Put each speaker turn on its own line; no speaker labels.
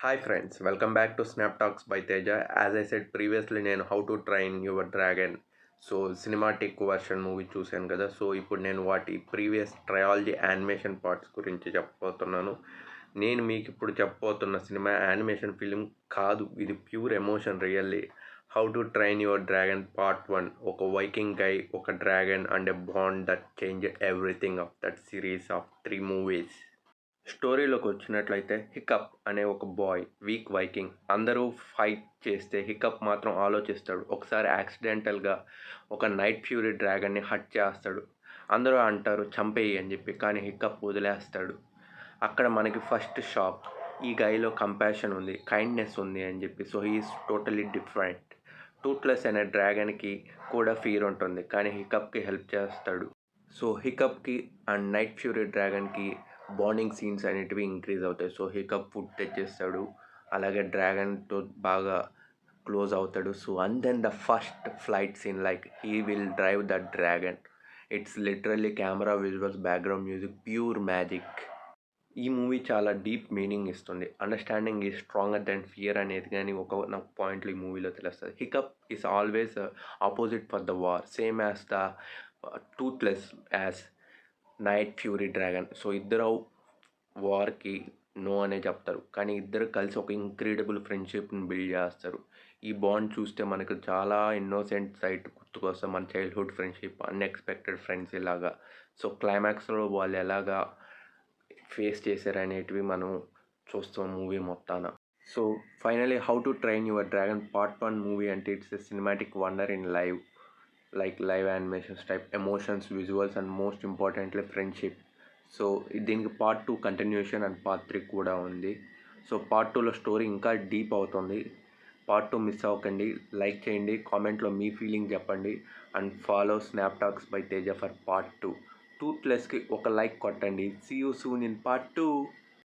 Hi friends, welcome back to Snap Talks by Teja. As I said previously, నేను how to train your dragon cinematic version movie చూశాను కదా. ఇప్పుడు నేను వాటి previous trilogy animation parts గురించి చెప్పబోతున్నాను. నేను మీకు ఇప్పుడు చెప్పబోతున్న సినిమా యానిమేషన్ ఫిలిం కాదు, ఇది pure emotion. Really how to train your dragon part 1. ఒక వైకింగ్ గై, ఒక dragon and a bond that change everything of that series of 3 movies. స్టోరీలోకి వచ్చినట్లయితే హికప్ అనే ఒక బాయ్, వీక్ వైకింగ్. అందరూ ఫైట్ చేస్తే హికప్ మాత్రం ఆలోచిస్తాడు. ఒకసారి యాక్సిడెంటల్గా ఒక నైట్ ఫ్యూరీ డ్రాగన్ని హట్ చేస్తాడు. అందరూ అంటారు చంపేయి అని చెప్పి, కానీ హికప్ వదిలేస్తాడు. అక్కడ మనకి ఫస్ట్ షాక్, ఈ గైలో కంపాషన్ ఉంది, కైండ్నెస్ ఉంది అని చెప్పి. He's totally different. టూత్లెస్ అనే డ్రాగన్కి కూడా ఫీర్ ఉంటుంది, కానీ హికప్కి హెల్ప్ చేస్తాడు. హికప్కి అండ్ నైట్ ఫ్యూరీ డ్రాగన్కి బాండింగ్ సీన్స్ అనేటివి ఇంక్రీజ్ అవుతాయి. హికప్ ఫుడ్ తెచ్చేస్తాడు, అలాగే డ్రాగన్తో బాగా క్లోజ్ అవుతాడు. And then the first flight scene, like he will drive the dragon. It's literally camera visuals, background music, pure magic. ఈ మూవీ చాలా డీప్ మీనింగ్ ఇస్తుంది. Understanding is stronger than fear అనేది కానీ నాకు పాయింట్లు ఈ మూవీలో తెలుస్తుంది. Hiccup is always opposite for the war, same as the టూత్లెస్ as night fury dragon. ఇద్దరు వార్కి నో అనే చెప్తారు, కానీ ఇద్దరు కలిసి ఒక ఇంక్రెడిబుల్ ఫ్రెండ్షిప్ని బిల్డ్ చేస్తారు. ఈ బాండ్ చూస్తే మనకు చాలా ఇన్నోసెంట్ సైడ్ గుర్తుకొస్తాం, మన చైల్డ్హుడ్ ఫ్రెండ్షిప్, అన్ఎక్స్పెక్టెడ్ ఫ్రెండ్స్ ఇలాగా. క్లైమాక్స్లో వాళ్ళు ఎలాగా ఫేస్ చేశారనేటివి మనం చూస్తాం మూవీ మొత్తాన. Finally how to train your dragon part 1 movie అంటే it's a cinematic wonder in live, like live animations type, emotions, visuals and most importantly friendship. దీనికి పార్ట్ 2 కంటిన్యూషన్ అండ్ పార్ట్ 3 కూడా ఉంది. పార్ట్ 2లో story ఇంకా deep అవుతుంది. Part 2 miss అవ్వకండి. Like చేయండి, కామెంట్లో మీ ఫీలింగ్ చెప్పండి and follow snap talks by Teja for part 2. టూత్లెస్కి ఒక లైక్ కొట్టండి. See you soon in part 2.